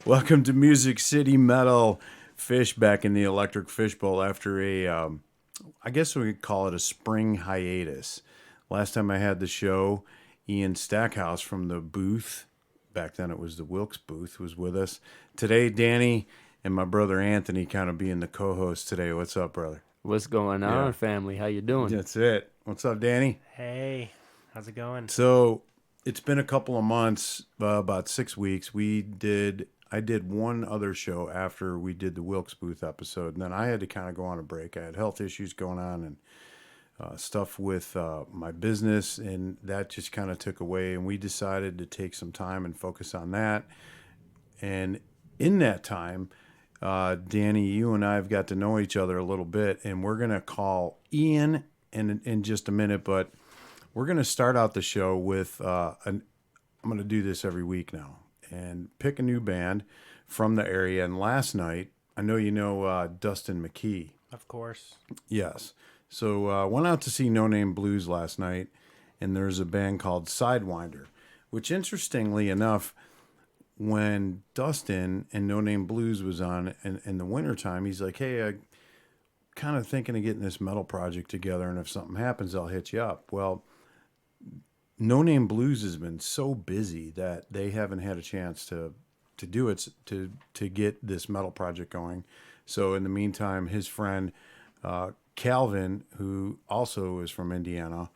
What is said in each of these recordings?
Welcome to Music City Metal. Fish back in the Electric Fishbowl after I guess we could call it a spring hiatus. Last time I had the show, Ian Stackhouse from the booth, back then it was the Wilkes booth, was with us. Today, Danny and my brother Anthony kind of being the co-host today. What's up, brother? What's going Yeah, on, family? How you doing? that's it. What's up, Danny? Hey, how's it going? So it's been a couple of months, about 6 weeks. I did one other show after we did the Wilkes Booth episode, and then I had to kind of go on a break. I had health issues going on and stuff with my business, and that just kind of took away. And we decided to take some time and focus on that. And in that time, Danny, you and I have got to know each other a little bit, and we're gonna call Ian in just a minute, but we're gonna start out the show with I'm gonna do this every week now and pick a new band from the area. And last night, I know you know Dustin McKee. Of course. Yes. So went out to see No Name Blues last night, and there's a band called Sydewynder, which interestingly enough, when Dustin and No Name Blues was on in the wintertime, he's like, hey, I kind of thinking of getting this metal project together, and if something happens, I'll hit you up. Well, No Name Blues has been so busy that they haven't had a chance to do it to get this metal project going. So in the meantime, his friend Calvin, who also is from Indiana,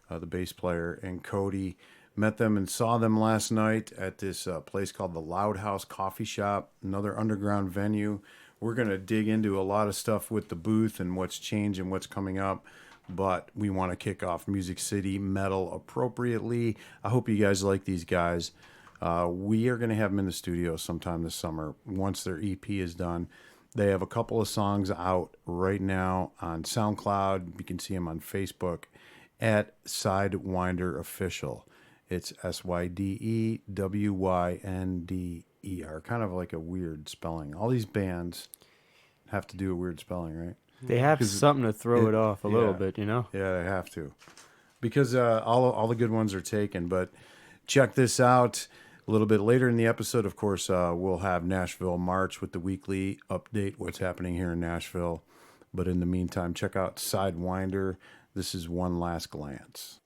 the bass player, and Cody met them and saw them last night at this place called the Loud House Coffee Shop, another underground venue. We're going to dig into a lot of stuff with the booth and what's changed and what's coming up, but we want to kick off Music City Metal appropriately. I hope you guys like these guys. We are going to have them in the studio sometime this summer once their EP is done. They have a couple of songs out right now on SoundCloud. You can see them on Facebook at Sydewynder Official. It's SYDEWYNDER. Kind of like a weird spelling. All these bands have to do a weird spelling, right? They have something to throw it off a little bit, you know? Yeah, they have to. Because all the good ones are taken. But check this out. A little bit later in the episode, of course, we'll have Nashville March with the weekly update, what's happening here in Nashville. But in the meantime, check out Sydewynder. This is One Last Glance.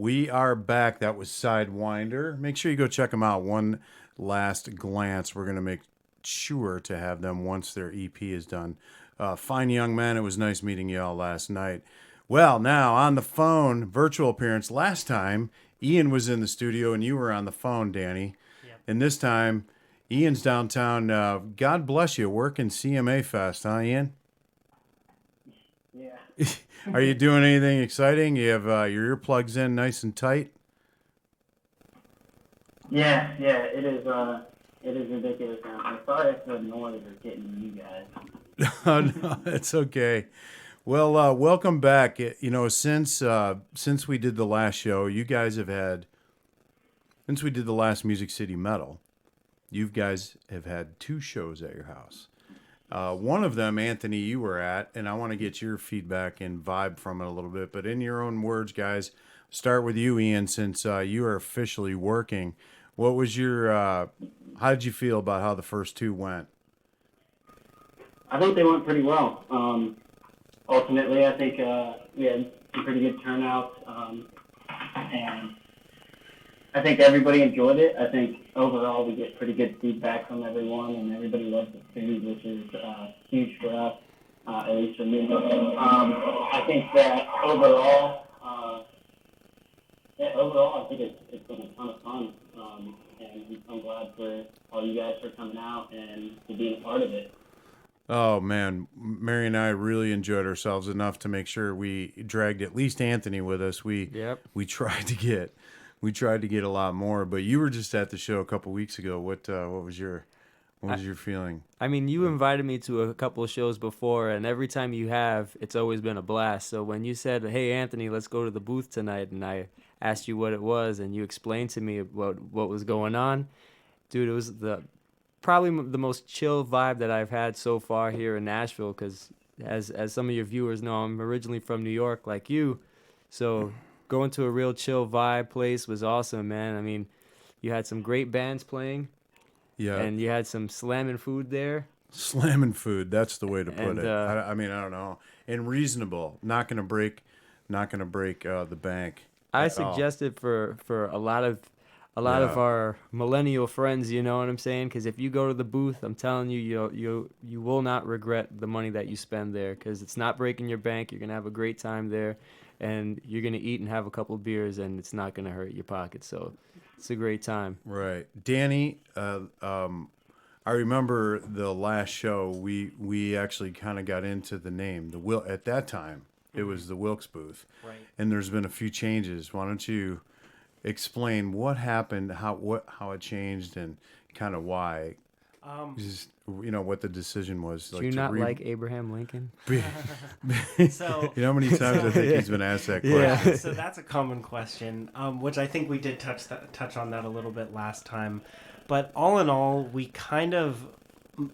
We are back. That was Sydewynder. Make sure you go check them out. One last glance. We're going to make sure to have them once their EP is done. Fine young men. It was nice meeting you all last night. Well, now on the phone, virtual appearance. Last time, Ian was in the studio and you were on the phone, Danny. Yep. And this time, Ian's downtown. God bless you. Working CMA Fest, huh, Ian? Yeah. Are you doing anything exciting? You have your earplugs in nice and tight? Yeah, it is ridiculous now. I'm sorry if the noise is getting you guys. Oh, no, it's okay. Well, welcome back. You know, since we did the last show, you guys have had, since we did the last Music City Metal, you guys have had 2 shows at your house. One of them, Anthony, you were at, and I want to get your feedback and vibe from it a little bit. But in your own words, guys, start with you, Ian, since you are officially working. What was your, how did you feel about how the first 2 went? I think they went pretty well. Ultimately, I think we had some pretty good turnouts, and I think everybody enjoyed it. I think overall we get pretty good feedback from everyone, and everybody loves the food, which is huge for us, at least for me. I think that overall, I think it's been a ton of fun, and I'm glad for all you guys for coming out and to being a part of it. Oh man, Mary and I really enjoyed ourselves enough to make sure we dragged at least Anthony with us. We tried to get a lot more, but you were just at the show a couple weeks ago. What was your feeling? I mean, you invited me to a couple of shows before, and every time you have, it's always been a blast. So when you said, "Hey Anthony, let's go to the booth tonight," and I asked you what it was, and you explained to me what was going on, dude, it was probably the most chill vibe that I've had so far here in Nashville, because as some of your viewers know, I'm originally from New York like you, so going to a real chill vibe place was awesome, man. I mean, you had some great bands playing, and you had some slamming food there. Slamming food, that's the way to put it. I mean, I don't know, and reasonable, not gonna break the bank. I suggested for a lot of our millennial friends, you know what I'm saying? Because if you go to the booth, I'm telling you, you will not regret the money that you spend there, because it's not breaking your bank. You're gonna have a great time there, and you're gonna eat and have a couple of beers, and it's not gonna hurt your pocket. So it's a great time. Right, Danny. I remember the last show. We actually kind of got into the name. At that time, it was the Wilkes booth, right? And there's been a few changes. Why don't you explain what happened, how it changed, and kind of why? Just, what the decision was. Do you not like Abraham Lincoln? So, how many times I think he's been asked that question? Yeah, so that's a common question, which I think we did touch on that a little bit last time. But all in all, we kind of,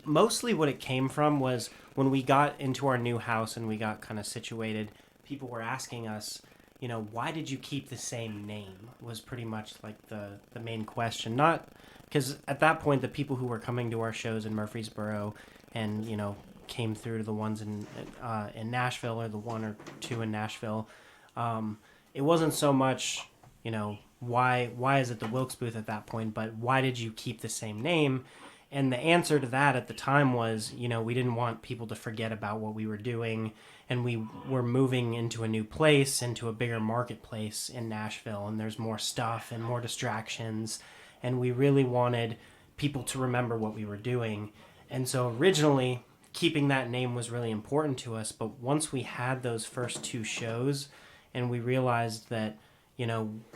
mostly what it came from was when we got into our new house and we got kind of situated, people were asking us, why did you keep the same name, was pretty much like the main question. Not because at that point, the people who were coming to our shows in Murfreesboro and, came through to the ones in Nashville, or the 1 or 2 in Nashville, it wasn't so much, why is it the Wilkes booth at that point, but why did you keep the same name? And the answer to that at the time was, we didn't want people to forget about what we were doing, and we were moving into a new place, into a bigger marketplace in Nashville, and there's more stuff and more distractions, and we really wanted people to remember what we were doing. And so originally, keeping that name was really important to us, but once we had those first 2 shows, and we realized that,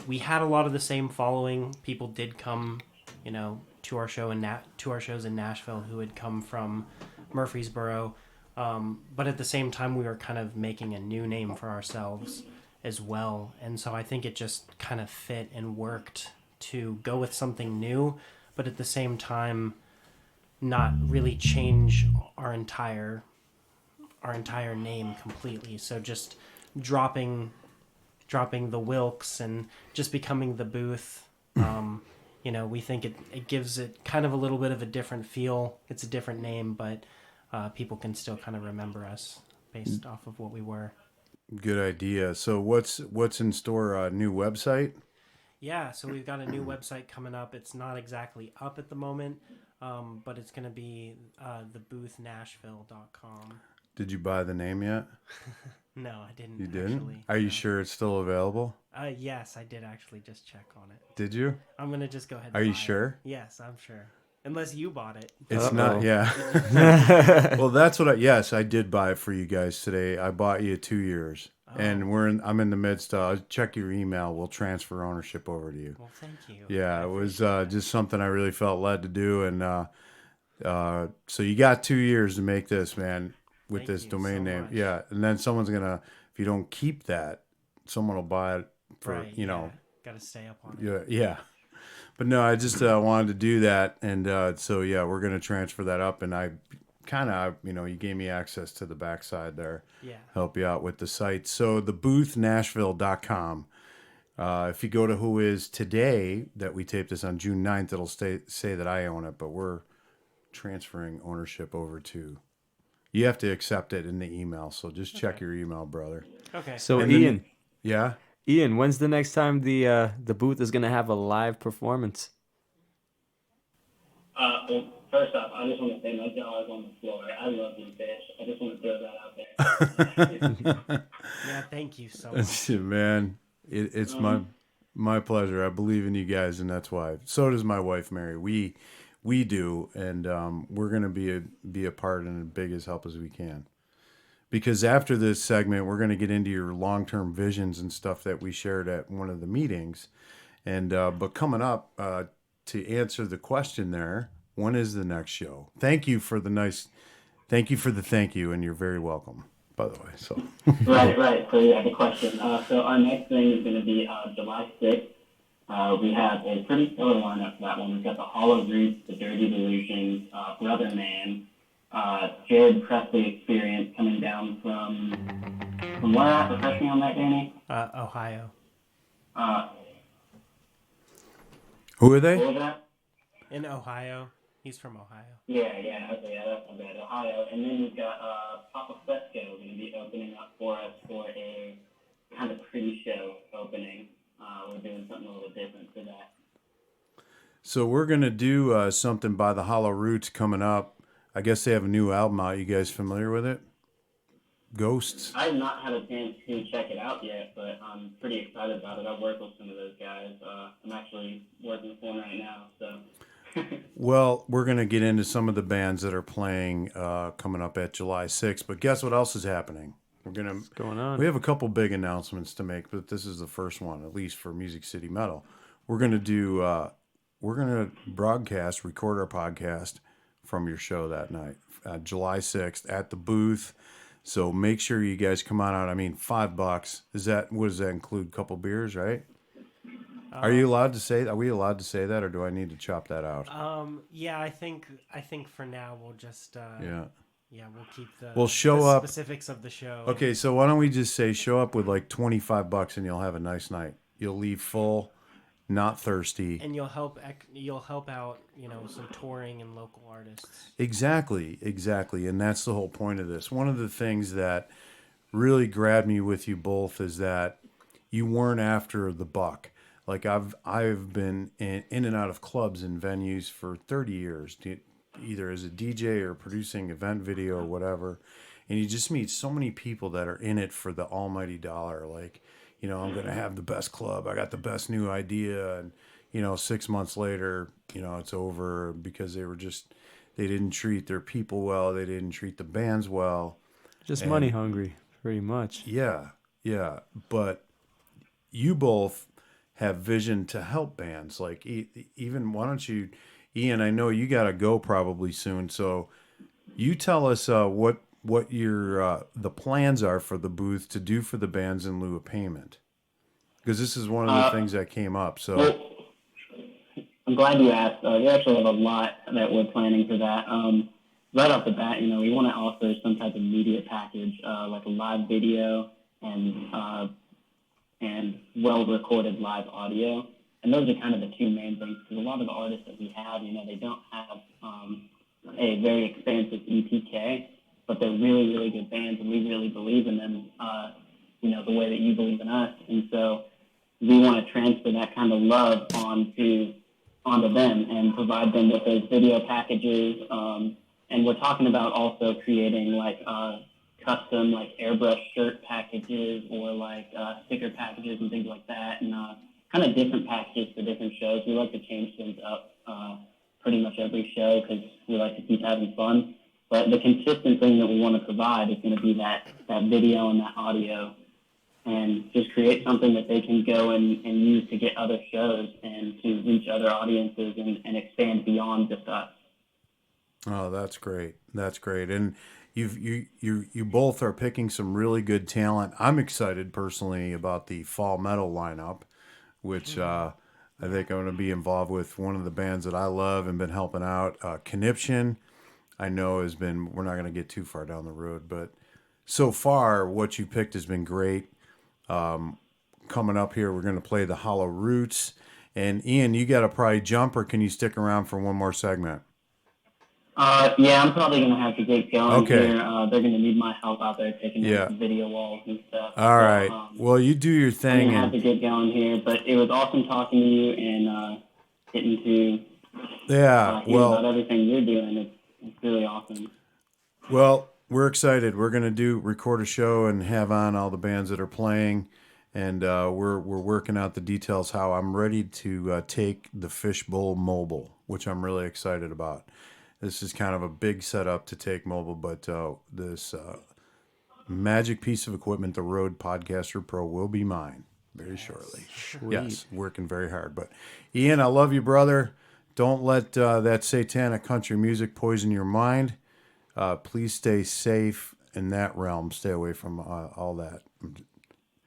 we had a lot of the same following. People did come, to our shows in Nashville who had come from Murfreesboro, but at the same time we were kind of making a new name for ourselves as well, and so I think it just kind of fit and worked to go with something new, but at the same time not really change our entire name completely. So just dropping the Wilkes and just becoming the booth. We think it gives it kind of a little bit of a different feel. It's a different name, but people can still kind of remember us based off of what we were. Good idea. So what's in store? A new website? Yeah, so we've got a new website coming up. It's not exactly up at the moment, but it's going to be thebooth.nashville.com. Did you buy the name yet? No, I didn't. You didn't? Actually. Are you No. sure it's still available? Yes, I did actually just check on it. Did you? I'm going to just go ahead and Are you buy it. sure? Yes, I'm sure. Unless you bought it. It's Uh-oh. not. Yeah. Well, that's what yes, I did buy it for you guys today. I bought you 2 years. And I'm in the midst of, check your email. We'll transfer ownership over to you. Well, thank you. Yeah, it was just something I really felt led to do. And so you got 2 years to make this, man, with Thank this you domain so name. much. Yeah. And then someone's going to, if you don't keep that, someone will buy it for, Right, you know. Got to stay up on it. Yeah. But no, I just wanted to do that. And so, yeah, we're going to transfer that up. And I kind of, you gave me access to the backside there. Yeah. Help you out with the site. So thebooth.nashville.com. If you go to Who Is Today, that we taped this on June 9th, it'll say that I own it, but we're transferring ownership over to. You have to accept it in the email, so just check your email, brother. Okay. So And then- Ian, Yeah? Ian, when's the next time the booth is gonna have a live performance? Well, first off, I just want to say my jaw is on the floor. I love you, bitch. I just want to throw that out there. Yeah, thank you so much. Man, it's my pleasure. I believe in you guys, and that's why. So does my wife, Mary. We do, and we're gonna be a part and as big as help as we can. Because after this segment, we're gonna get into your long-term visions and stuff that we shared at one of the meetings, and but coming up to answer the question there, when is the next show? Thank you for the thank you, and you're very welcome. By the way, so Right. So yeah, the question. So our next thing is going to be July 6th. We have a pretty stellar lineup for that one. We've got the Hollow Roots, the Dirty Delusions, Brother Man, Jared Presley Experience coming down from where at? Refresh me on that, Danny. Ohio. who are they? What was that? In Ohio. He's from Ohio. Yeah, okay, that's not bad. Ohio. And then we've got Papa Fresco going to be opening up for us for a kind of pre-show opening. We're doing something a little different for that. So we're gonna do something by the Hollow Roots coming up. I guess they have a new album out. You guys familiar with it? Ghosts. I have not had a chance to check it out yet, but I'm pretty excited about it. I work with some of those guys. I'm actually working with one right now, so. Well, we're gonna get into some of the bands that are playing coming up at July 6th. But guess what else is happening? What's going on? We have a couple big announcements to make, but this is the first one, at least for Music City Metal. We're gonna do. We're gonna record our podcast from your show that night, July 6th at the booth. So make sure you guys come on out. I mean, $5. What does that include? A couple beers, right? Are you allowed to say? Are we allowed to say that, or do I need to chop that out? Yeah, I think for now we'll just Yeah. we'll keep the We'll show the up- specifics of the show. Okay, so why don't we just say show up with like $25 and you'll have a nice night. You'll leave full, not thirsty. And you'll help out, some touring and local artists. Exactly. And that's the whole point of this. One of the things that really grabbed me with you both is that you weren't after the buck. Like I've been in and out of clubs and venues for 30 years, either as a DJ or producing event video or whatever. And you just meet so many people that are in it for the almighty dollar. Like, I'm going to have the best club. I got the best new idea. And, 6 months later, it's over because they didn't treat their people well. They didn't treat the bands well. Just money hungry, pretty much. Yeah. But you both have vision to help bands. Like even, why don't you, Ian, I know you got to go probably soon. So you tell us what your the plans are for the booth to do for the bands in lieu of payment. Because this is one of the things that came up. So Well, I'm glad you asked. We actually have a lot that we're planning for that. Right off the bat, we want to offer some type of media package, like a live video and well-recorded live audio. And those are kind of the two main things, because a lot of the artists that we have, they don't have a very expansive EPK, but they're really, really good bands, and we really believe in them. the way that you believe in us. And so we want to transfer that kind of love onto them and provide them with those video packages. And we're talking about also creating custom airbrush shirt packages or sticker packages and things like that, and kind of different packages for different shows. We like to change things up pretty much every show because we like to keep having fun. But the consistent thing that we want to provide is going to be that video and that audio, and just create something that they can go and use to get other shows and to reach other audiences and expand beyond just us. Oh, that's great. That's great. And you both are picking some really good talent. I'm excited personally about the fall metal lineup, which I think I'm going to be involved with one of the bands that I love and been helping out. Conniption, I know we're not going to get too far down the road, but so far what you picked has been great. Coming up here, we're going to play the Hollow Roots. And Ian, you got to probably jump, or can you stick around for one more segment? Yeah, I'm probably going to have to get going Okay. here. They're going to need my help out there taking some video walls and stuff. All right. Well, you do your I'm thing. going to have to get going here, but it was awesome talking to you and getting to hear about everything you're doing. It's really awesome. Well, we're excited. We're going to record a show and have on all the bands that are playing, and we're working out the details how I'm ready to take the Fishbowl mobile, which I'm really excited about. This is kind of a big setup to take mobile, but this magic piece of equipment, the Rode Podcaster Pro, will be mine very shortly. Sweet. Yes, working very hard. But Ian, I love you, brother. Don't let that satanic country music poison your mind. Please stay safe in that realm. Stay away from all that.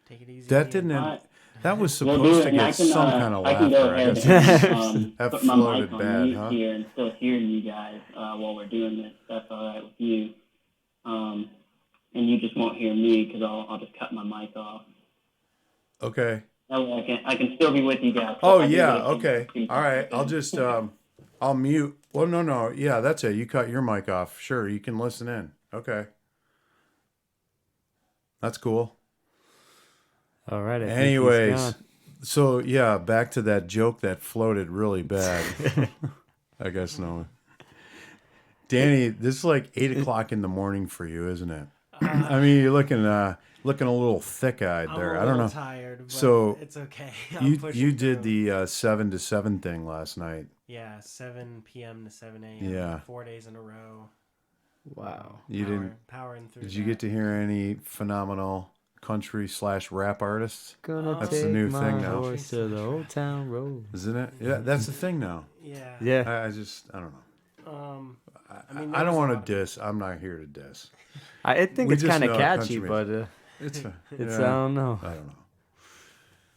Take it easy. That didn't. That was supposed to get some kind of I can go laughter. I ahead guess. and That put my mic floated on bad, mute huh? here and still hear you guys while we're doing this. That's all right with you. And you just won't hear me because I'll just cut my mic off. Okay. That way I can still be with you guys. Oh I do yeah. listen Okay. to All right. I'll just I'll mute. Well, no. Yeah, that's it. You cut your mic off. Sure, you can listen in. Okay. That's cool. All right. I think he's Anyways, gone. so yeah, back to that joke that floated really bad. I guess no. Danny, this is like 8 o'clock in the morning for you, isn't it? I mean, you're looking a little thick-eyed there. I'm I don't know. tired, but So, it's okay. You did the 7 to 7 thing last night. Yeah, 7 p.m. to 7 a.m. Yeah. 4 days in a row. Wow. Powering through. Did you get to hear any phenomenal country/rap artists? Gonna That's take the new my thing now. horse to the old town road. Isn't it? Yeah, that's the thing now. Yeah. Yeah. I don't know. I mean, I there don't was a want lot to of- diss. I'm not here to diss. I think We it's just kind of know catchy, country but It's it's I don't know. I don't know.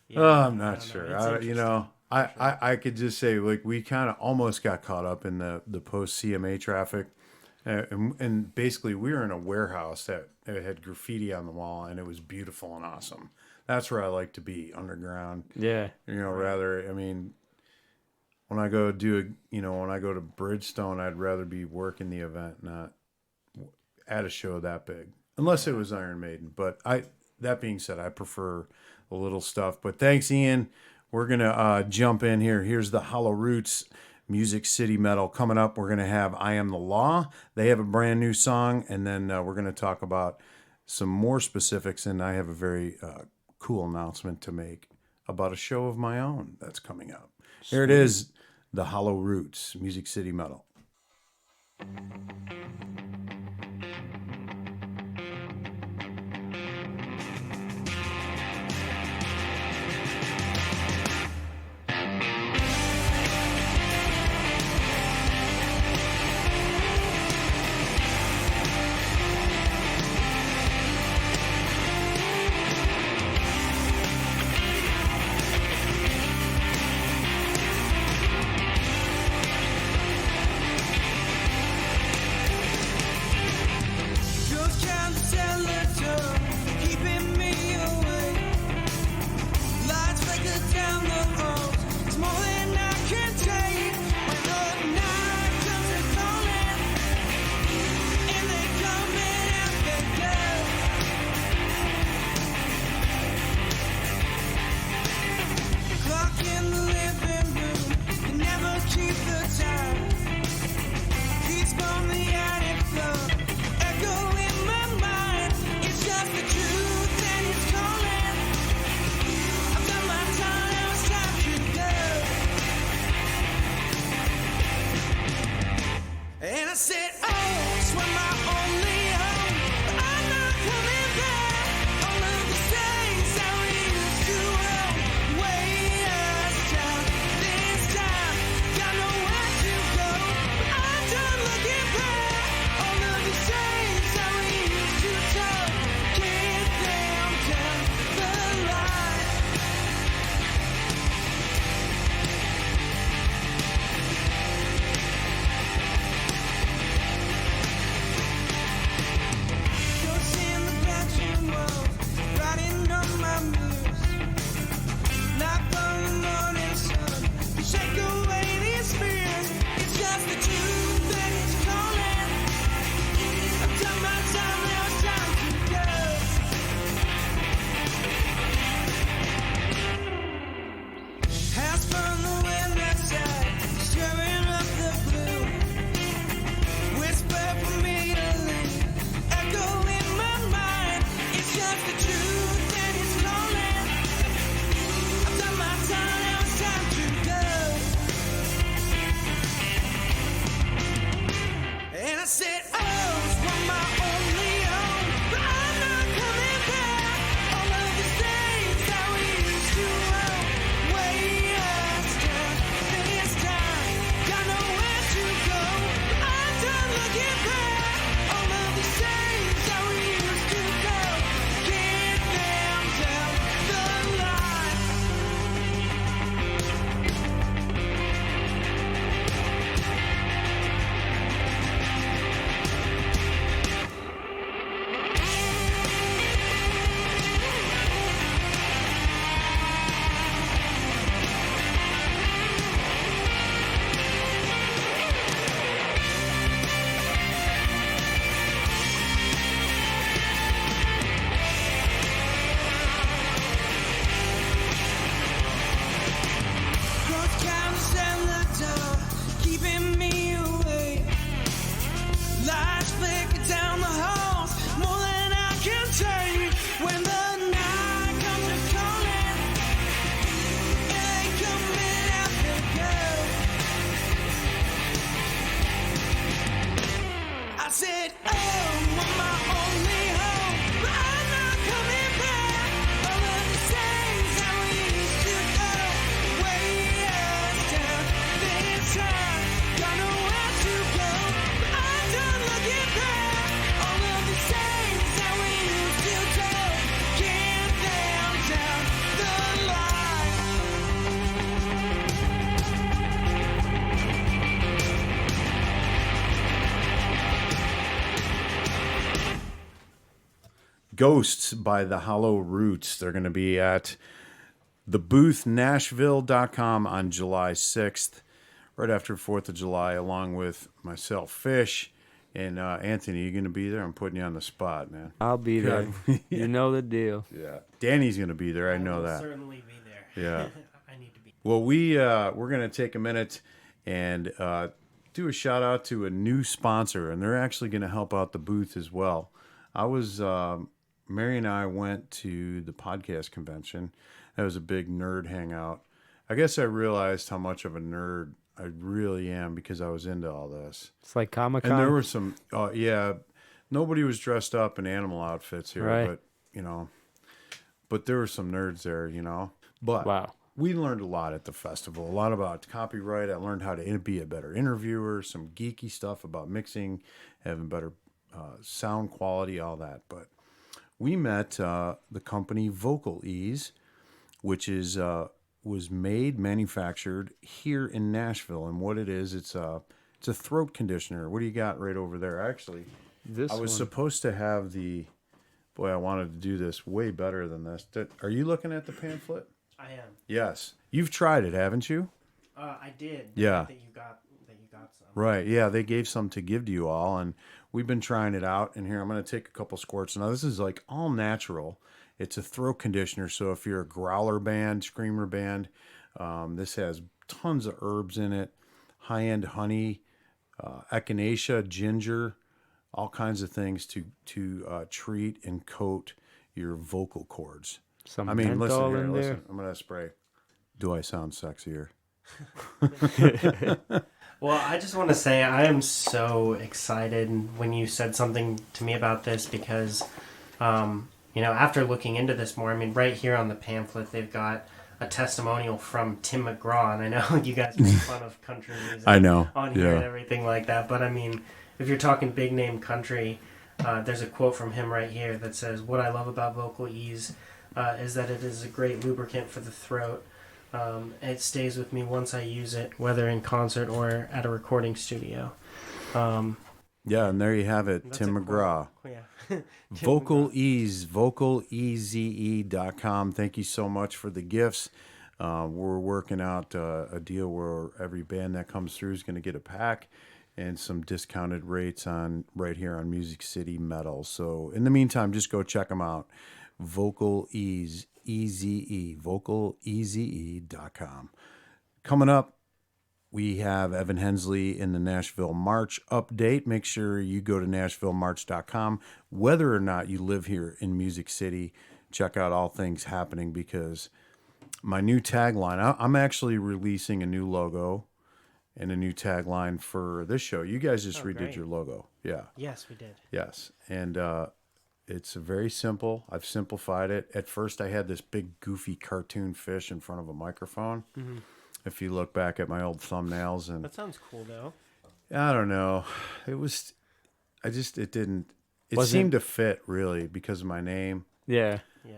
Yeah, I'm I not don't know. sure. It's interesting. I could just say we kind of almost got caught up in the post CMA traffic, and basically we were in a warehouse that had graffiti on the wall, and it was beautiful and awesome. That's where I like to be, underground. Yeah. Rather, I mean, when I go to Bridgestone, I'd rather be working the event, not at a show that big, unless it was Iron Maiden. But that being said, I prefer the little stuff. But thanks, Ian. We're gonna jump in here. Here's the Hollow Roots, Music City Metal. Coming up, we're gonna have I Am the Law. They have a brand new song, and then we're gonna talk about some more specifics. And I have a very cool announcement to make about a show of my own that's coming up. Here it is, the Hollow Roots, Music City Metal. Ghosts by the Hollow Roots. They're going to be at thebooth.nashville.com on July 6th, right after 4th of July, along with myself, Fish, and Anthony. You're going to be there? I'm putting you on the spot, man. I'll be there. Yeah. You know the deal. Yeah. Danny's going to be there. I know will that. certainly be there. Yeah. I need to be. Well, we're going to take a minute and do a shout out to a new sponsor, and they're actually going to help out the booth as well. Mary and I went to the podcast convention. That was a big nerd hangout. I guess I realized how much of a nerd I really am because I was into all this. It's like Comic-Con. And there were some, nobody was dressed up in animal outfits here, Right. but there were some nerds there, But Wow. we learned a lot at the festival, a lot about copyright. I learned how to be a better interviewer, some geeky stuff about mixing, having better sound quality, all that. But we met the company Vocal Ease, which was manufactured here in Nashville. And what it is, it's a throat conditioner. What do you got right over there? Actually, I was supposed to have I wanted to do this way better than this. Are you looking at the pamphlet? I am. Yes. You've tried it, haven't you? I did. Yeah. That you got some. Right. Yeah, they gave some to give to you all, and we've been trying it out. And here, I'm going to take a couple squirts. Now, this is like all natural. It's a throat conditioner, so if you're a growler band, screamer band, this has tons of herbs in it, high-end honey, echinacea, ginger, all kinds of things to treat and coat your vocal cords. Some listen menthol here, in listen. there. I'm going to spray. Do I sound sexier? Well, I just want to say I am so excited when you said something to me about this because, after looking into this more, right here on the pamphlet, they've got a testimonial from Tim McGraw, and I know you guys make fun of country music I know. on here Yeah. and everything like that, but if you're talking big name country, there's a quote from him right here that says, "What I love about Vocal Ease is that it is a great lubricant for the throat. It stays with me once I use it, whether in concert or at a recording studio." Yeah, and there you have it, That's Tim a McGraw. quote. Yeah. Vocal Ease, vocaleze.com. Thank you so much for the gifts. We're working out a deal where every band that comes through is going to get a pack and some discounted rates on right here on Music City Metal. So in the meantime, just go check them out. Vocal Ease, E-Z-E, vocaleze.com. Coming up, we have Evan Hensley in the Nashville March update. Make sure you go to nashvillemarch.com. Whether or not you live here in Music City, check out all things happening because my new tagline, I'm actually releasing a new logo and a new tagline for this show. You guys just redid great. your logo. Yeah. Yes, we did. Yes. And it's very simple. I've simplified it. At first, I had this big, goofy cartoon fish in front of a microphone. Mm-hmm. If you look back at my old thumbnails, and That sounds cool, though. I don't know, it didn't. It Wasn't- seemed to fit really because of my name. Yeah, Yeah.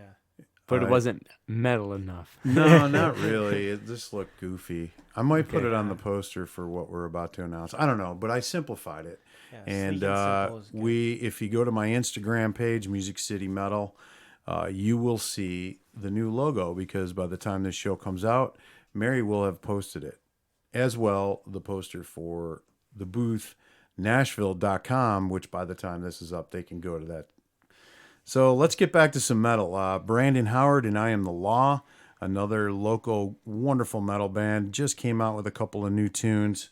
but it Alright. wasn't metal enough. No, not really. It just looked goofy. I might put Okay. it on the poster for what we're about to announce. I don't know, but I simplified it. Yeah, And sleek and simple is good. if you go to my Instagram page, Music City Metal, you will see the new logo because by the time this show comes out, Mary will have posted it. As well, the poster for the booth, Nashville.com, which by the time this is up, they can go to that. So let's get back to some metal. Brandon Howard and I Am the Law, another local wonderful metal band, just came out with a couple of new tunes.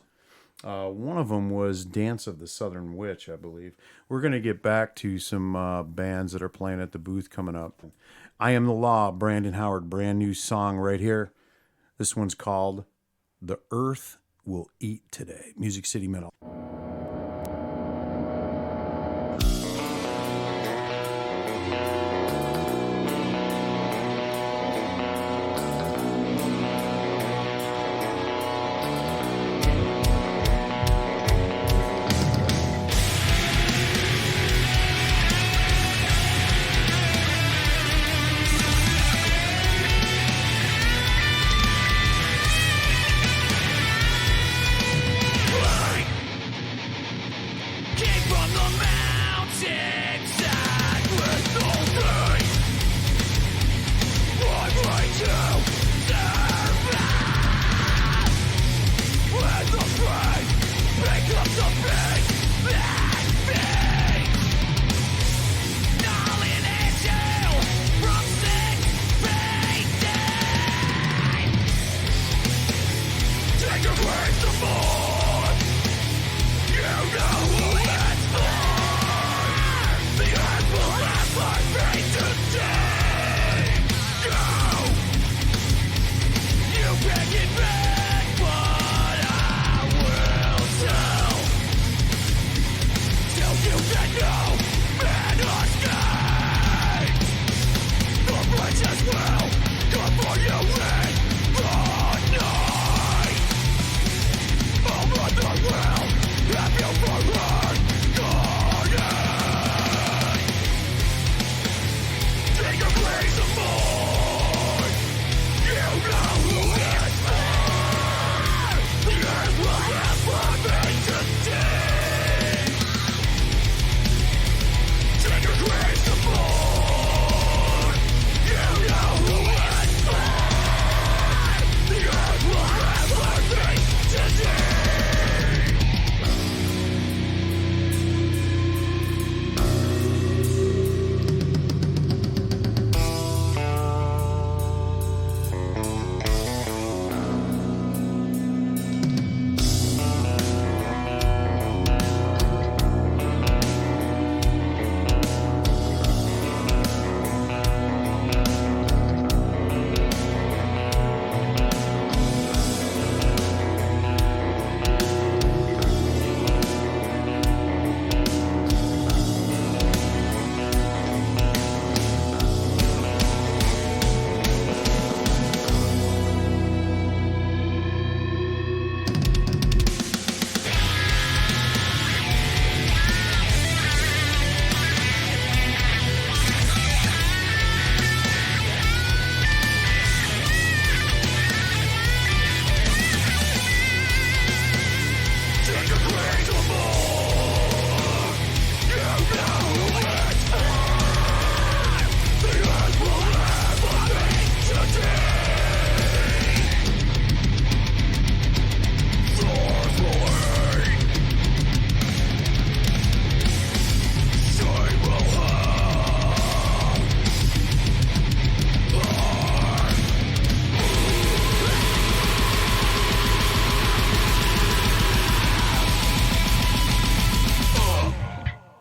One of them was Dance of the Southern Witch, I believe. We're going to get back to some bands that are playing at the booth coming up. I Am the Law, Brandon Howard, brand new song right here. This one's called The Earth Will Eat Today. Music City Metal.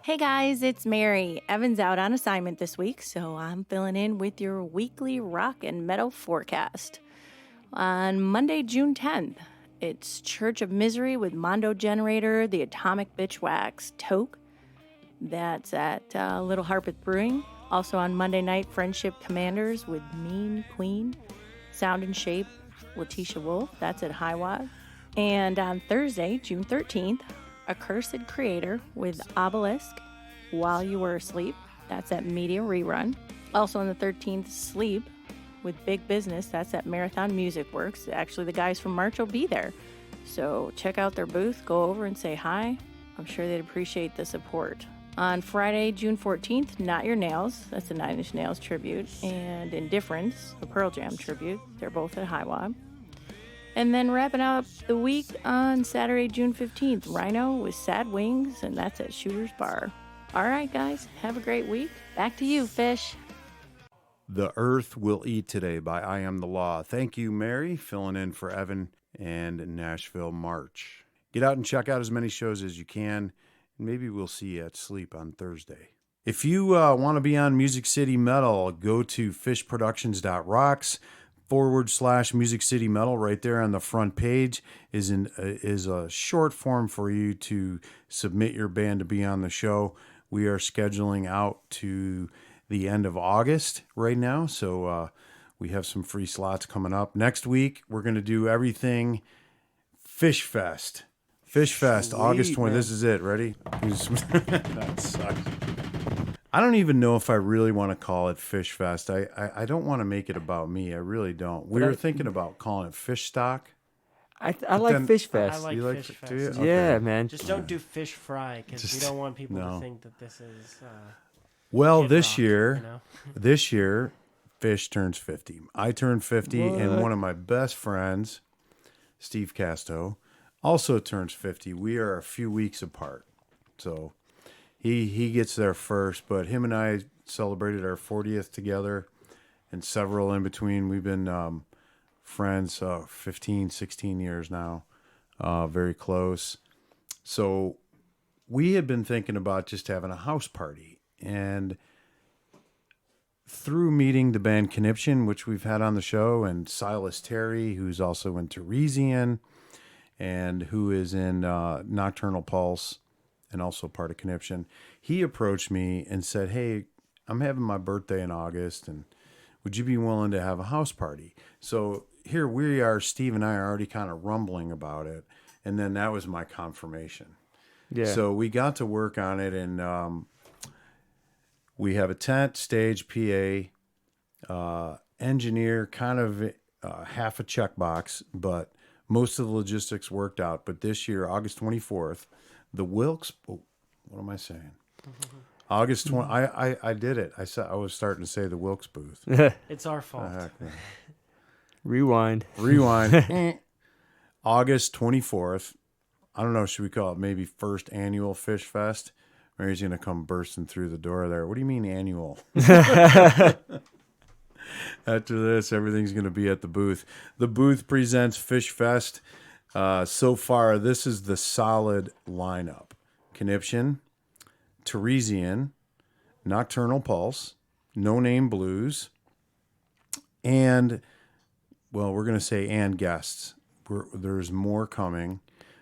Hey guys, it's Mary. Evan's out on assignment this week, so I'm filling in with your weekly rock and metal forecast. On Monday, June 10th, it's Church of Misery with Mondo Generator, The Atomic Bitch Wax, Toke. That's at Little Harpeth Brewing. Also on Monday night, Friendship Commanders with Mean Queen, Sound and Shape, Letitia Wolf. That's at Highwad. And on Thursday, June 13th, Accursed Creator with Obelisk, While You Were Asleep. That's at Media Rerun. Also on the 13th, Sleep with Big Business. That's at Marathon Music Works. Actually, the guys from March will be there. So check out their booth. Go over and say hi. I'm sure they'd appreciate the support. On Friday, June 14th, Not Your Nails. That's a Nine Inch Nails tribute. And Indifference, a Pearl Jam tribute. They're both at Highwad. And then wrapping up the week on Saturday, June 15th, Rhino with Sad Wings, and that's at Shooter's Bar. All right, guys, have a great week. Back to you, Fish. The Earth Will Eat Today by I Am the Law. Thank you, Mary, filling in for Evan and Nashville March. Get out and check out as many shows as you can, and maybe we'll see you at Sleep on Thursday. If you want to be on Music City Metal, go to fishproductions.rocks. /Music City Metal. Right there on the front page is a short form for you to submit your band to be on the show. We are scheduling out to the end of August right now, so we have some free slots coming up. Next week, we're going to do everything Fish Fest. Fish Fest, Sweet, August 20th. man. This is it. Ready? That sucks. I don't even know if I really want to call it Fish Fest. I don't want to make it about me. I really don't. We were thinking about calling it Fish Stock. I like then- Fish I Fest. like You like Fish do you? Fest. Okay. Yeah, man. Just don't do fish fry because we Just- don't want people no. to think that this is. Well, Kid this Rock, year, you know? this year, Fish turns 50. I turned 50, and What? one of my best friends, Steve Casto, also turns 50. We are a few weeks apart, so he gets there first. But him and I celebrated our 40th together, and several in between. We've been friends 15, 16 years now, very close. So we had been thinking about just having a house party. And through meeting the band Conniption, which we've had on the show, and Silas Terry, who's also in Teresian, and who is in Nocturnal Pulse, and also part of Conniption, he approached me and said, "Hey, I'm having my birthday in August, and would you be willing to have a house party?" So here we are, Steve and I are already kind of rumbling about it, and then that was my confirmation. Yeah. So we got to work on it, and we have a tent, stage, PA, engineer, kind of half a checkbox, but most of the logistics worked out. But this year, August 24th, the Wilkes, what am I saying? August 20, I did it. I was starting to say the Wilkes booth. It's our fault. Heck, man. Rewind. Rewind. August 24th. I don't know, should we call it maybe first annual Fish Fest? Mary's going to come bursting through the door there. What do you mean annual? After this, everything's going to be at the booth. The booth presents Fish Fest. So far, this is the solid lineup. Conniption, Teresian, Nocturnal Pulse, No Name Blues, and, well, we're going to say and guests. There's more coming,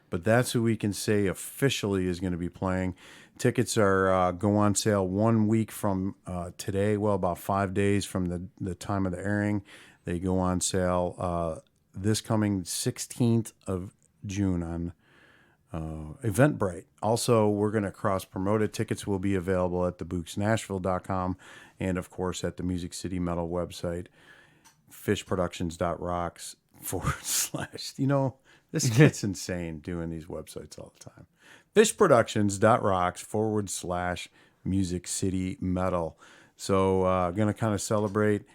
but that's who we can say officially is going to be playing. Tickets are go on sale 1 week from today. Well, about 5 days from the time of the airing. They go on sale this coming 16th of June on Eventbrite. Also, we're going to cross-promote it. Tickets will be available at thebooksnashville.com and, of course, at the Music City Metal website, fishproductions.rocks / You know, this gets insane doing these websites all the time. fishproductions.rocks / Music City Metal. So going to kind of celebrate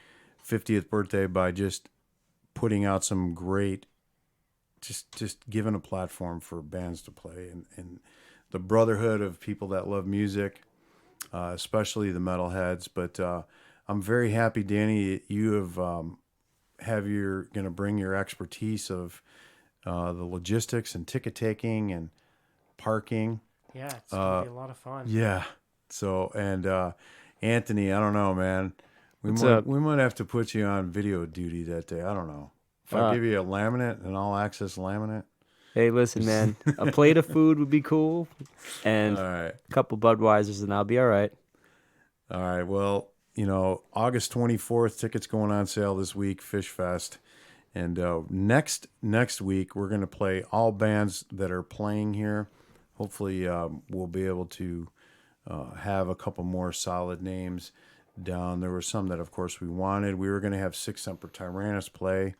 50th birthday by just putting out some great, just giving a platform for bands to play and the brotherhood of people that love music, especially the metalheads. But I'm very happy, Danny, you have going to bring your expertise of the logistics and ticket taking and parking. Yeah, it's gonna be a lot of fun. Yeah. So, and Anthony, I don't know, man. What's up? We might have to put you on video duty that day. I don't know. If I give you a laminate, an all-access laminate. Hey, listen, man. A plate of food would be cool, and All right. a couple Budweisers, and I'll be all right. All right. Well, August 24th, tickets going on sale this week, Fish Fest. And next week, we're going to play all bands that are playing here. Hopefully, we'll be able to have a couple more solid names down. There were some that, of course, we wanted. We were going to have Six Semper Tyrannis play,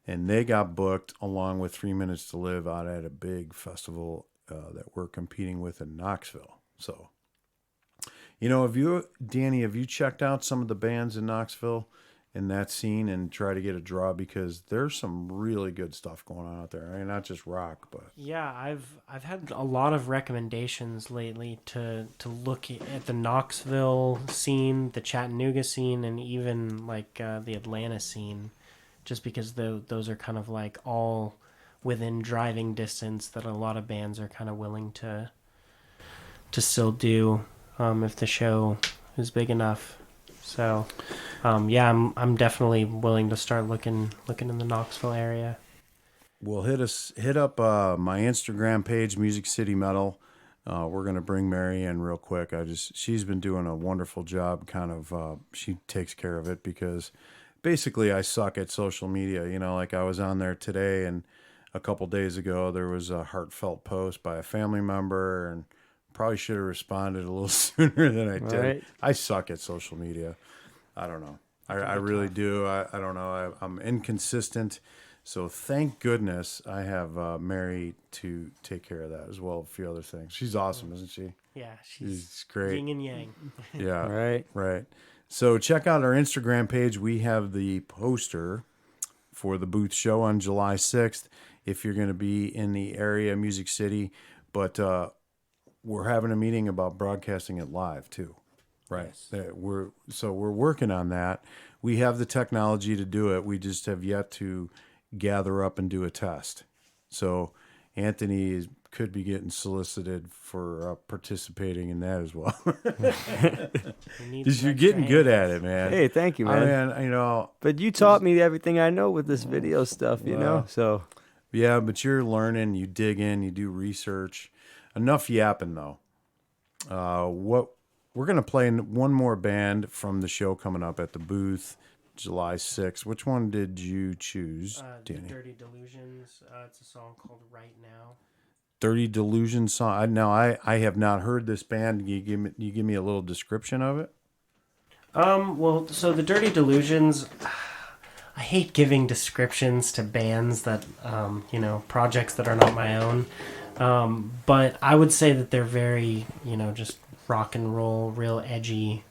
and they got booked along with 3 Minutes to Live out at a big festival that we're competing with in Knoxville. So, Danny, have you checked out some of the bands in Knoxville in that scene and try to get a draw, because there's some really good stuff going on out there. I mean, not just rock, but Yeah, I've had a lot of recommendations lately to look at the Knoxville scene, the Chattanooga scene, and even like the Atlanta scene, just because those are kind of like all within driving distance that a lot of bands are kind of willing to still do if the show is big enough. So, I'm definitely willing to start looking in the Knoxville area. well, hit up my Instagram page, Music City Metal. We're gonna bring Mary in real quick. She's been doing a wonderful job. She takes care of it, because basically I suck at social media. Like I was on there today, and a couple days ago there was a heartfelt post by a family member, and probably should have responded a little sooner than I did. Right. I suck at social media. I don't know. I really do. I don't know. I'm inconsistent. So thank goodness I have Mary to take care of that, as well as a few other things. She's awesome, isn't she? Yeah, She's great. yin and yang. Yeah. Right. Right. So check out our Instagram page. We have the poster for the Booth show on July 6th. If you're going to be in the area, Music City, but we're having a meeting about broadcasting it live too. Right. Yes. We're working on that. We have the technology to do it. We just have yet to gather up and do a test. So Anthony could be getting solicited for participating in that as well. You're getting good at it, man. Hey, thank you, man. I mean, But you taught me everything I know with this video stuff, you know? So, yeah, but you're learning, you dig in, you do research. Enough yapping, though. We're going to play one more band from the show coming up at the Booth, July 6th. Which one did you choose, The Danny? Dirty Delusions. It's a song called Right Now. Dirty Delusion song. I have not heard this band. You give me a little description of it? Well, so the Dirty Delusions, I hate giving descriptions to bands that, projects that are not my own. But I would say that they're very, just rock and roll, real edgy,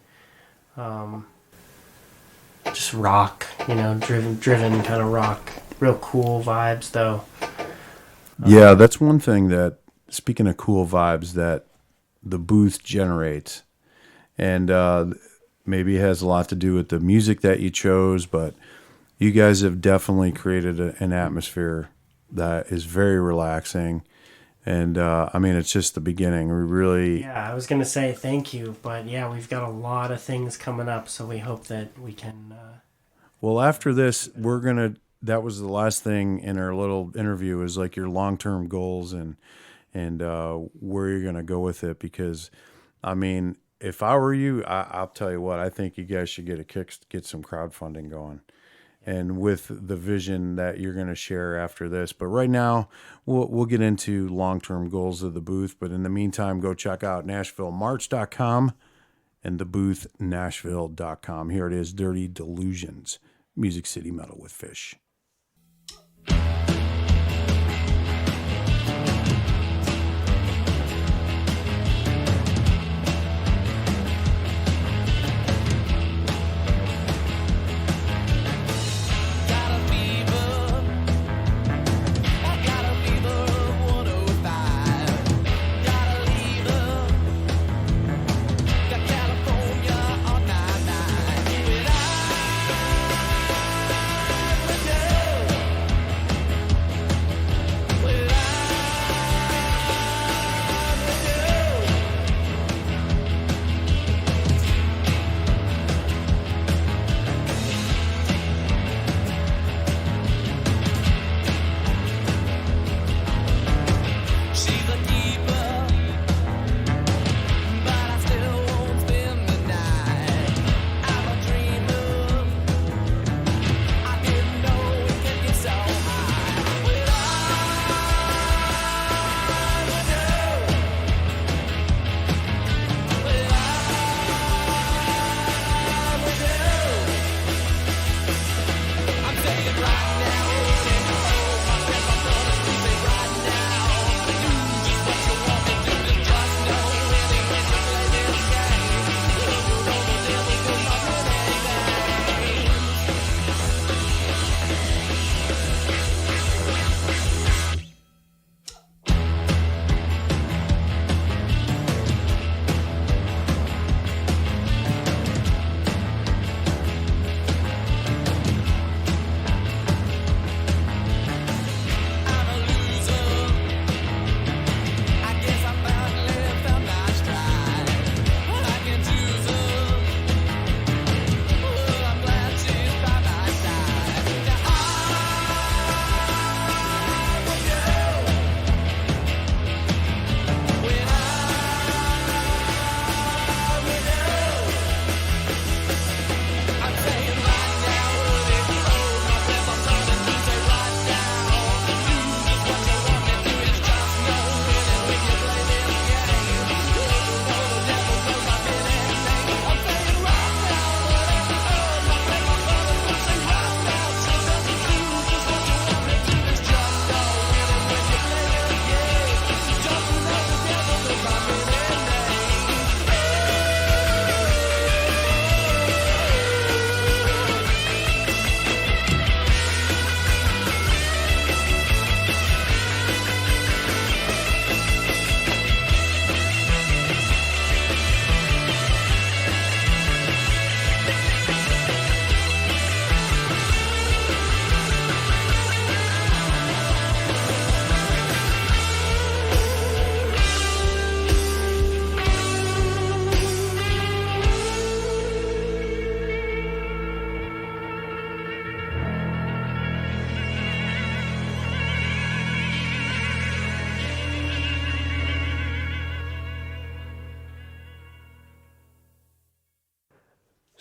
just rock, driven kind of rock, real cool vibes though. Yeah, that's one thing that, speaking of cool vibes, that the Booth generates. And maybe it has a lot to do with the music that you chose, but you guys have definitely created an atmosphere that is very relaxing. And, it's just the beginning. We really... Yeah, I was going to say thank you, but yeah, we've got a lot of things coming up, so we hope that we can... Well, after this, that was the last thing in our little interview, is like your long-term goals and where you're going to go with it. Because, if I were you, I'll tell you what, I think you guys should get some crowdfunding going. And with the vision that you're going to share after this. But right now, we'll get into long-term goals of the Booth. But in the meantime, go check out NashvilleMarch.com and thebooth.nashville.com. Here it is, Dirty Delusions, Music City Metal with Fish. California on my mind.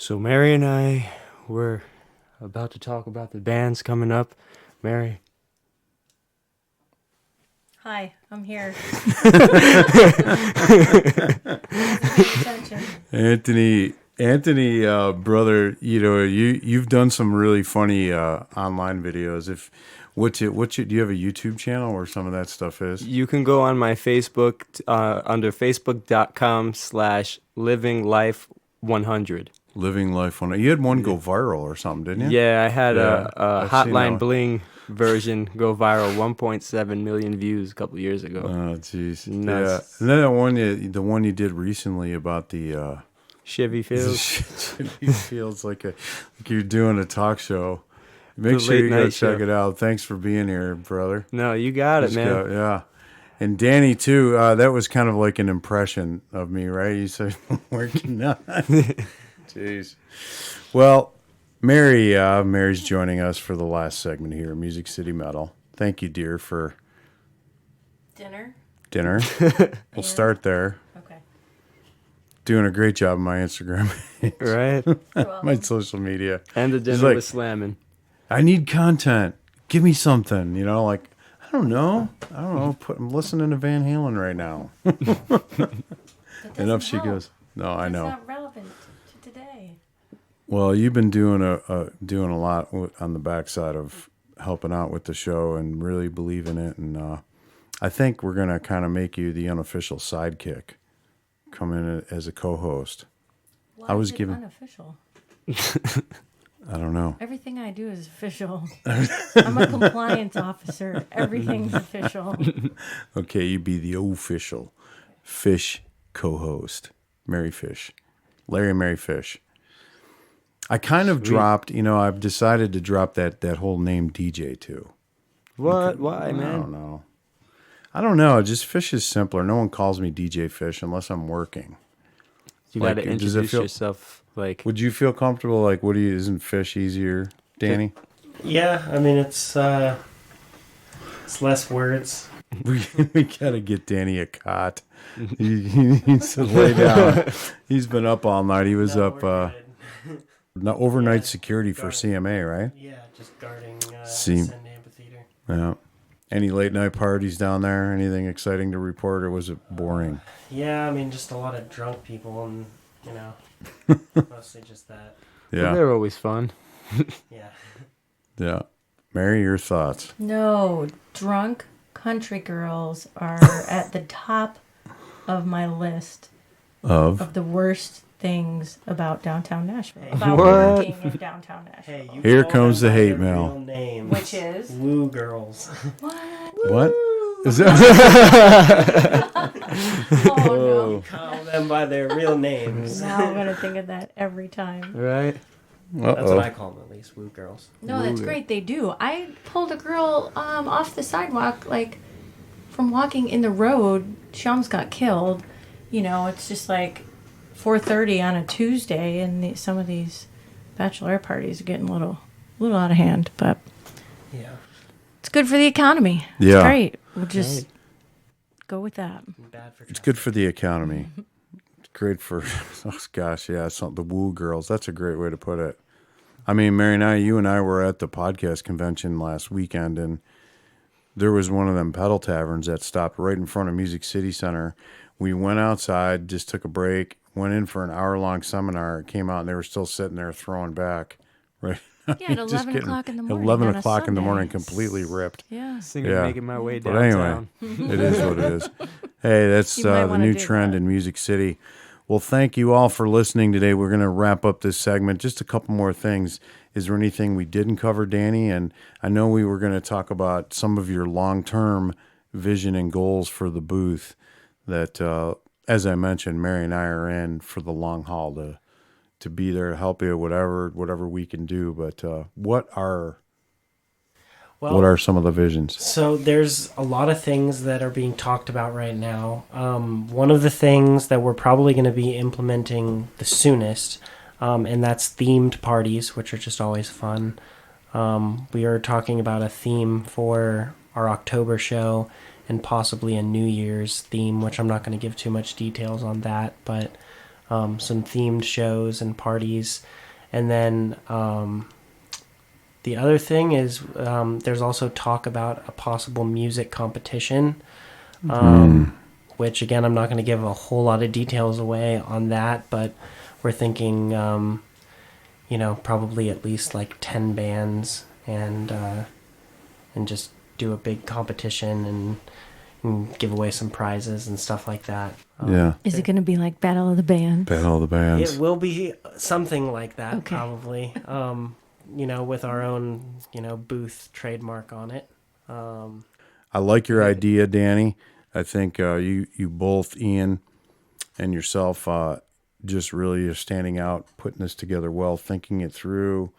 So Mary and I were about to talk about the bands coming up. Mary. Hi, I'm here. Anthony, brother, you've done some really funny online videos. Do you have a YouTube channel where some of that stuff is? You can go on my Facebook under facebook.com/livinglife100. Living Life One. You had one go viral or something, didn't you? Yeah, I had Yeah, a I've seen that Hotline one. Bling version go viral, 1.7 million views a couple years ago. Oh, jeez. Nuts. Yeah. And then the one you did recently about the Chevy Fields. It feels like you're doing a talk show. Make The sure you late go night check show. it out. Thanks for being here, brother. No, you got it, Let's man. go. Yeah. And Danny too. That was kind of like an impression of me, right? You said working on. Jeez. Well, Mary's joining us for the last segment here, Music City Metal. Thank you, dear, for dinner. We'll start there. Okay. Doing a great job on my Instagram, Right? my social media. And the He's dinner like- was slamming. I need content. Give me something. Like I don't know. I'm listening to Van Halen right now. And up she goes. No, I know. It's not relevant to today. Well, you've been doing a lot on the backside of helping out with the show and really believe in it. And I think we're gonna kind of make you the unofficial sidekick, come in as a co-host. Why I was is it given- unofficial. I don't know. Everything I do is official. I'm a compliance officer. Everything's official. Okay, you be the official fish co-host, Mary Fish, Larry Mary Fish. I kind of dropped, I've decided to drop that whole name DJ too. What? Why, I man? don't know. Just Fish is simpler. No one calls me DJ Fish unless I'm working. You Like, got to does it introduce feel- yourself. Like, Would you feel comfortable? Like, isn't Fish easier, Danny? Yeah, I mean it's less words. we gotta get Danny a cot. He needs to lay down. He's been up all night. He was up overnight security for CMA, right? Yeah, just guarding See- Ascend Amphitheater. Yeah. Any late night parties down there? Anything exciting to report, or was it boring? Yeah, I mean just a lot of drunk people and mostly just that. Yeah. they're always fun. Yeah. Yeah. Mary, your thoughts? No, drunk country girls are at the top of my list of the worst things about downtown Nashville. About What? working in downtown Nashville. Hey, you Here call comes them the by hate their mail. real names. Which is? Woo girls. What? What? Is that? Oh Call them by their real names. no. Now I'm going to think of that every time. Right? That's what I call them, at least. Woo girls. No, that's great. They do. I pulled a girl off the sidewalk, like, from walking in the road. She almost got killed. It's just like 4:30 on a Tuesday, and some of these bachelor parties are getting a little out of hand. But Yeah. it's good for the economy. Yeah. It's great. We'll just go with that. Bad for It's good for the economy. It's great for, oh gosh, yeah, the woo girls. That's a great way to put it. I mean, Mary and you and I were at the podcast convention last weekend, and there was one of them pedal taverns that stopped right in front of Music City Center. We went outside, just took a break, went in for an hour-long seminar, came out, and they were still sitting there throwing back. Right? Yeah, at Just 11 getting- o'clock in the morning. 11 on a o'clock in the morning, Sunday. completely ripped. Yeah. Singing, Yeah. making my way But anyway, downtown. it is what it is. Hey, that's You might the wanna new do trend that. in Music City. Well, thank you all for listening today. We're going to wrap up this segment. Just a couple more things. Is there anything we didn't cover, Danny? And I know we were going to talk about some of your long-term vision and goals for the booth that, as I mentioned, Mary and I are in for the long haul to be there to help you, whatever we can do. But what are some of the visions? So there's a lot of things that are being talked about right now. One of the things that we're probably going to be implementing the soonest, and that's themed parties, which are just always fun. We are talking about a theme for our October show and possibly a New Year's theme, which I'm not going to give too much details on that, but some themed shows and parties. And then the other thing is there's also talk about a possible music competition, which, again, I'm not going to give a whole lot of details away on that, but we're thinking, probably at least like 10 bands and just do a big competition and give away some prizes and stuff like that. Yeah. Is it going to be like Battle of the Bands? Battle of the Bands. It will be something like that, Okay. probably. With our own, booth trademark on it. I like your idea, Danny. I think you both, Ian and yourself, just really are standing out, putting this together well, thinking it through,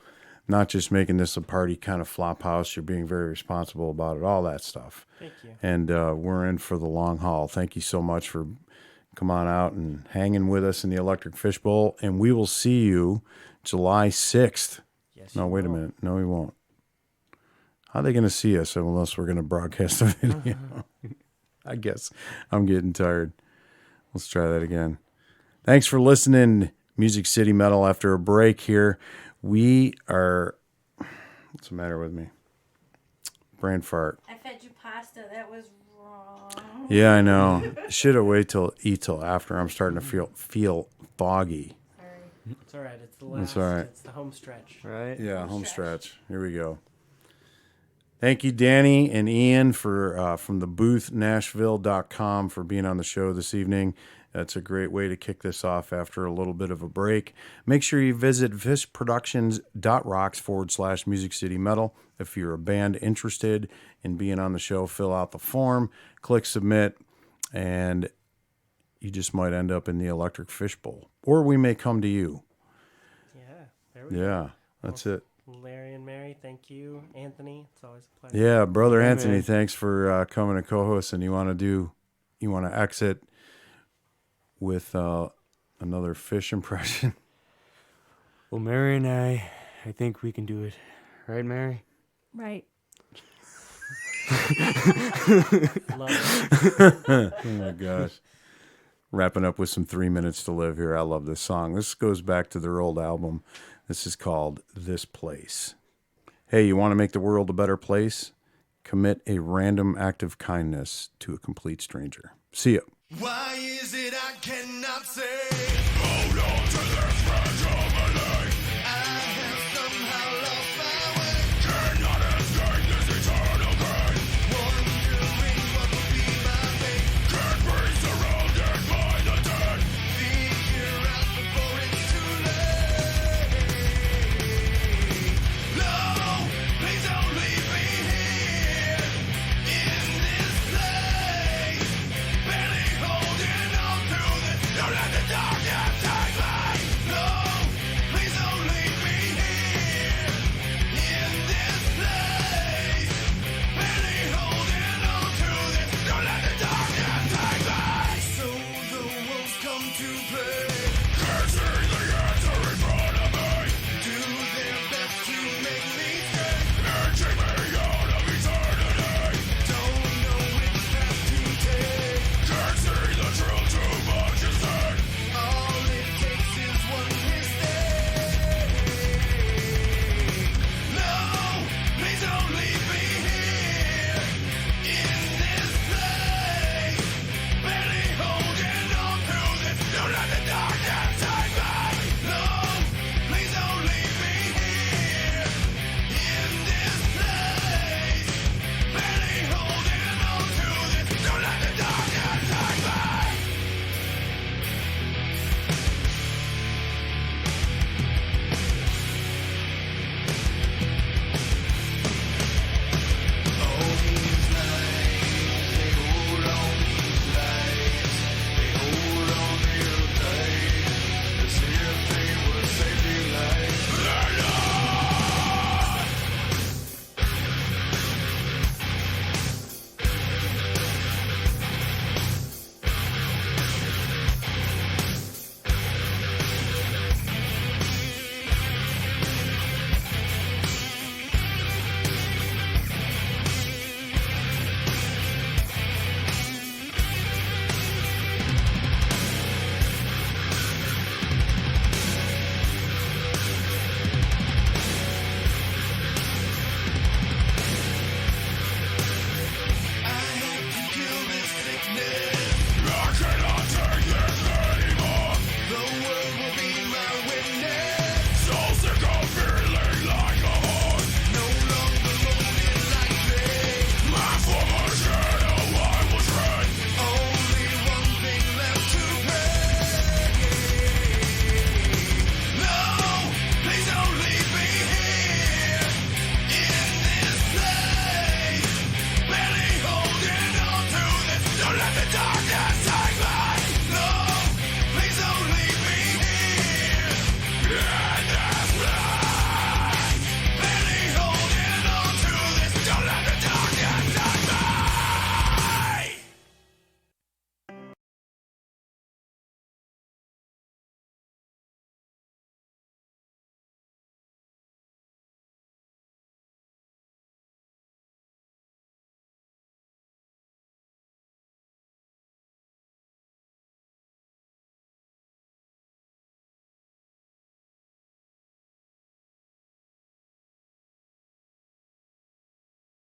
not just making this a party kind of flop house. You're being very responsible about it, all that stuff. Thank you. And we're in for the long haul. Thank you so much for coming on out and hanging with us in the Electric Fishbowl. And we will see you July 6th. Yes, No, you wait a will. minute. No, we won't. How are they going to see us unless we're going to broadcast a video? I guess I'm getting tired. Let's try that again. Thanks for listening, Music City Metal. After a break here, we are... What's the matter with me? Brain fart. I fed you pasta. That was wrong. Yeah, I know. Should have waited till eat till after. I'm starting to feel foggy. It's all right. It's the last. That's all right. It's the home stretch. Right? Yeah, home stretch. Here we go. Thank you, Danny and Ian, for from the booth, Nashville.com, for being on the show this evening. That's a great way to kick this off after a little bit of a break. Make sure you visit visproductions.rocks/Music City Metal. If you're a band interested in being on the show, fill out the form, click submit, and you just might end up in the Electric Fishbowl. Or we may come to you. Yeah. There we go. Yeah, that's it. Larry and Mary, thank you. Anthony, it's always a pleasure. Yeah, brother Yeah, Anthony, man. thanks for coming to co-host. And you want to exit with another fish impression? Well, Mary and I think we can do it. Right, Mary? Right. Love it. Oh my gosh. Wrapping up with some 3 Minutes to Live here. I love this song. This goes back to their old album. This is called This Place. Hey, you want to make the world a better place? Commit a random act of kindness to a complete stranger. See ya. Why